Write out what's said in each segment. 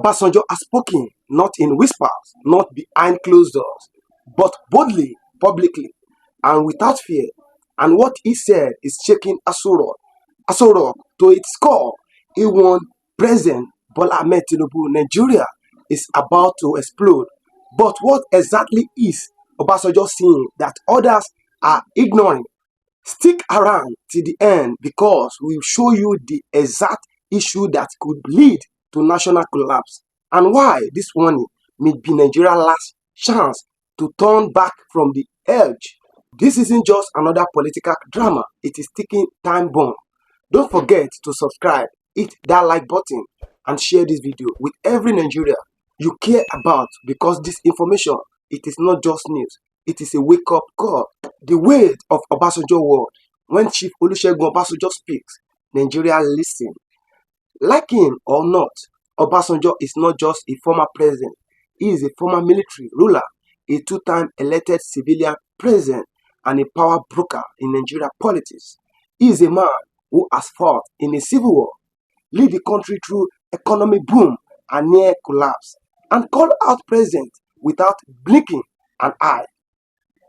Obasanjo has spoken, not in whispers, not behind closed doors, but boldly, publicly, and without fear. And what he said is shaking Aso Rock to its core. He warned President Bola Tinubu, Nigeria is about to explode. But what exactly is Obasanjo saying that others are ignoring? Stick around till the end because we'll show you the exact issue that could lead to national collapse and why this warning may be Nigeria's last chance to turn back from the edge. This isn't just another political drama, it is ticking time bomb. Don't forget to subscribe, hit that like button, and share this video with every Nigerian you care about because this information, it is not just news, it is a wake-up call. The weight of Obasanjo word. When Chief Olusegun Obasanjo speaks, Nigeria listen. Like him or not, Obasanjo is not just a former president. He is a former military ruler, a two-time elected civilian president, and a power broker in Nigeria politics. He is a man who has fought in a civil war, lead the country through economic boom and near collapse, and called out president without blinking an eye.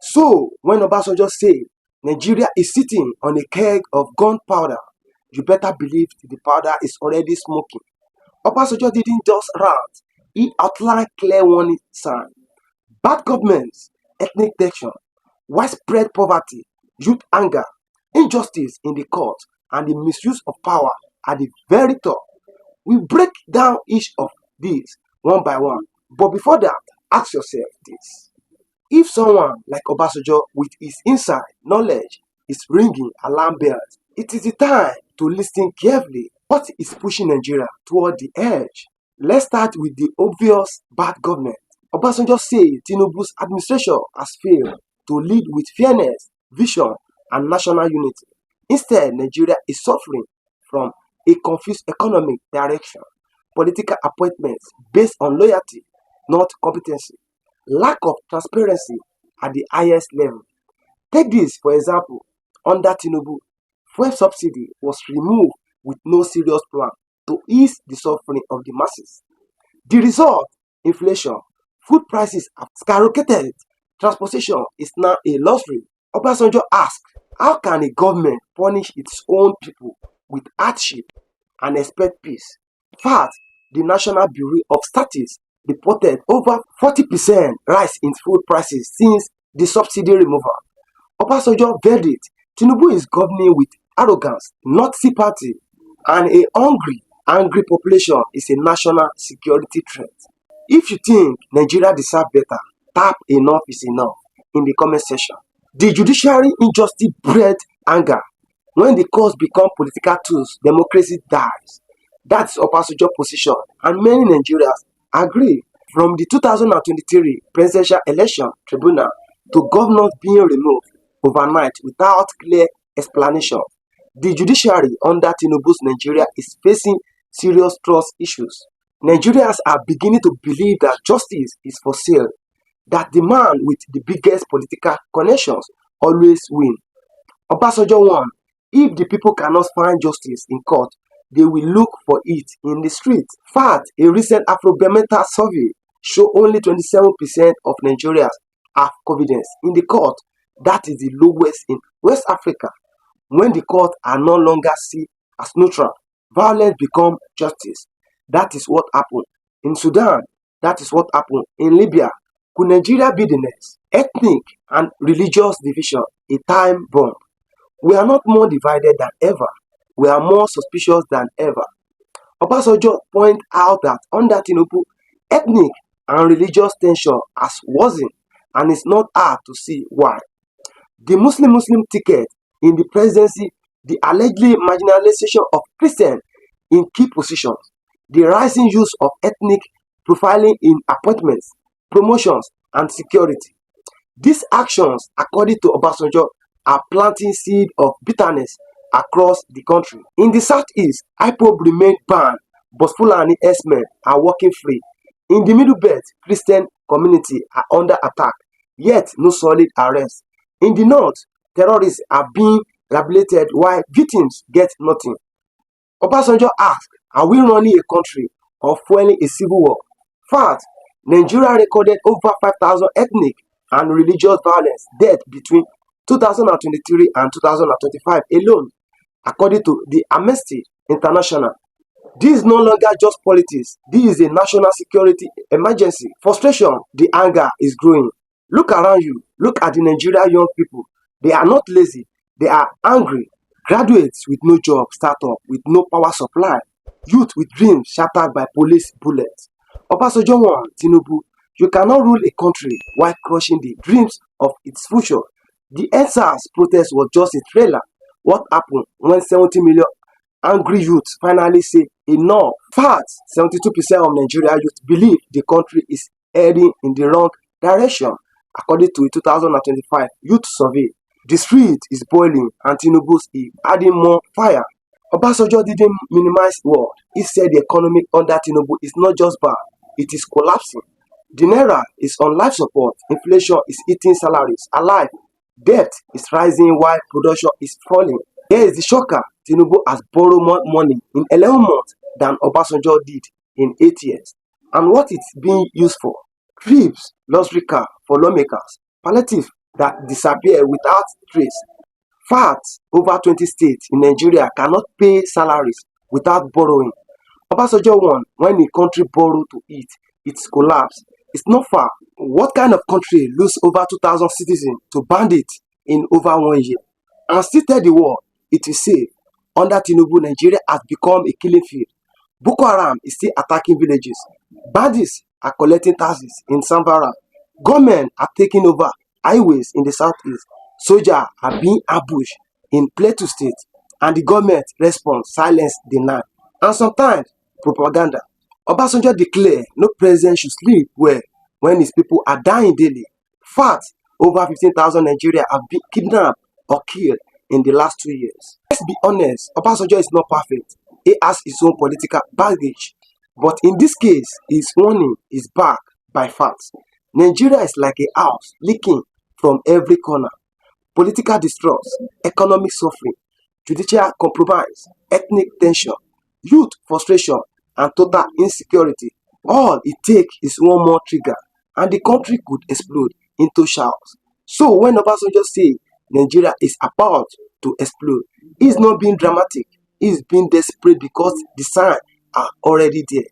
So, when Obasanjo says Nigeria is sitting on a keg of gunpowder, you better believe the powder is already smoking. Obasanjo didn't just rant, he outlined clear warning signs. Bad governments, ethnic tension, widespread poverty, youth anger, injustice in the courts, and the misuse of power at the very top. We break down each of these one by one. But before that, ask yourself this. If someone like Obasanjo with his inside knowledge is ringing alarm bells, it is the time to listen carefully. What is pushing Nigeria toward the edge? Let's start with the obvious bad government. Obasanjo says Tinubu's administration has failed to lead with fairness, vision, and national unity. Instead, Nigeria is suffering from a confused economic direction, political appointments based on loyalty, not competency, lack of transparency at the highest level. Take this, for example, under Tinubu, fuel subsidy was removed with no serious plan to ease the suffering of the masses. The result, inflation, food prices have skyrocketed, transportation is now a luxury. Obasanjo asked, how can a government punish its own people with hardship and expect peace? Fact, the National Bureau of Statistics reported over 40% rise in food prices since the subsidy removal. Obasanjo verdict, Tinubu is governing with arrogance, not sympathy, and a angry population is a national security threat. If you think Nigeria deserves better, tap enough is enough in the comment section. The judiciary injustice bred anger. When the courts become political tools, democracy dies. That's Obasanjo's position, and many Nigerians agree. From the 2023 presidential election tribunal to governors being removed overnight without clear explanation, the judiciary under Tinubu's Nigeria is facing serious trust issues. Nigerians are beginning to believe that justice is for sale, that the man with the biggest political connections always wins. Obasanjo won. If the people cannot find justice in court, they will look for it in the street. Fact, a recent Afrobarometer survey shows only 27% of Nigerians have confidence in the court. That is the lowest in West Africa. When the courts are no longer seen as neutral, violence becomes justice. That is what happened in Sudan. That is what happened in Libya. Could Nigeria be the next? Ethnic and religious division, a time bomb. We are not more divided than ever. We are more suspicious than ever. Obasanjo pointed out that under Tinubu, ethnic and religious tension has worsened, and it's not hard to see why. The Muslim ticket in the presidency, the allegedly marginalization of Christians in key positions, the rising use of ethnic profiling in appointments, promotions, and security. These actions, according to Obasanjo, are planting seeds of bitterness across the country. In the southeast, IPOB remained banned, but Fulani herdsmen are walking free. In the Middle Belt, Christian communities are under attack, yet no solid arrests. In the north, terrorists are being rehabilitated while victims get nothing. Obasanjo asked, are we running a country or fueling a civil war. Fact, Nigeria recorded over 5,000 ethnic and religious violence deaths between 2023 and 2025 alone, according to the Amnesty International. This is no longer just politics. This is a national security emergency. Frustration, the anger is growing. Look around you. Look at the Nigerian young people. They are not lazy. They are angry. Graduates with no job, startup with no power supply. Youth with dreams shattered by police bullets. Obasanjo warned Tinubu, you cannot rule a country while crushing the dreams of its future. The NSAS protest was just a trailer. What happened when 70 million angry youth finally say enough? Fact, 72% of Nigeria youth believe the country is heading in the wrong direction, according to a 2025 youth survey. The street is boiling and Tinubu is adding more fire. Obasanjo didn't minimize war. He said the economy under Tinubu is not just bad, it is collapsing. The naira is on life support, inflation is eating salaries alive, debt is rising while production is falling. Here is the shocker, Tinubu has borrowed more money in 11 months than Obasanjo did in 8 years. And what it's being used for? Trips, luxury car for lawmakers, palliative that disappear without trace. Facts, over 20 states in Nigeria cannot pay salaries without borrowing. Obasanjo won when a country borrowed to eat, its collapse. It's not far. What kind of country lose over 2,000 citizens to bandits in over 1 year and still tell the world it is safe? Under Tinubu, Nigeria has become a killing field. Boko Haram is still attacking villages. Bandits are collecting taxes in Samvara. Government are taking over highways in the southeast. Soldiers are being ambushed in Plateau State, and the government response silence deny and sometimes propaganda. Obasanjo declared no president should sleep well when his people are dying daily. Fact, over 15,000 Nigerians have been kidnapped or killed in the last 2 years. Let's be honest, Obasanjo is not perfect. He has his own political baggage. But in this case, his warning is backed by facts. Nigeria is like a house leaking from every corner. Political distrust, economic suffering, judicial compromise, ethnic tension, youth frustration, and total insecurity. All it takes is one more trigger, and the country could explode into chaos. So when Obasanjo say Nigeria is about to explode, he's not being dramatic. He's being desperate because the signs are already there.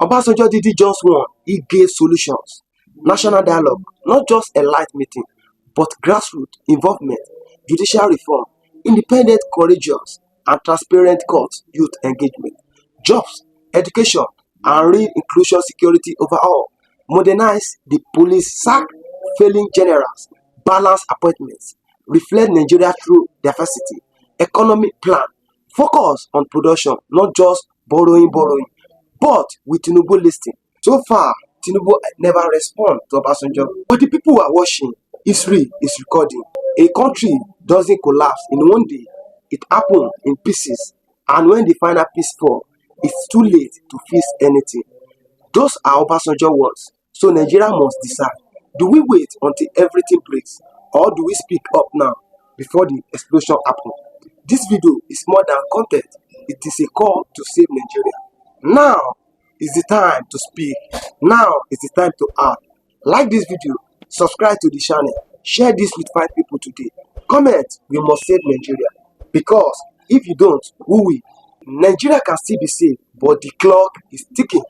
Obasanjo didn't just warn, he gave solutions. National dialogue, not just a light meeting, but grassroots involvement, judicial reform, independent, courageous, and transparent court youth engagement, jobs, education, and real inclusion security overall. Modernize the police, sack failing generals, balance appointments, reflect Nigeria through diversity, economic plan, focus on production, not just borrowing, but with Tinubu listing. So far, Tinubu never respond to Obasanjo. But the people who are watching, history is recording. A country doesn't collapse in 1 day. It happens in pieces. And when the final piece falls, it's too late to fix anything. Those are Obasanjo words. So Nigeria must decide. Do we wait until everything breaks? Or do we speak up now before the explosion happens? This video is more than content. It is a call to save Nigeria. Now is the time to speak. Now is the time to act. Like this video, subscribe to the channel, share this with 5 people today. Comment, we must save Nigeria. Because if you don't, who will? Nigeria can still be saved, but the clock is ticking.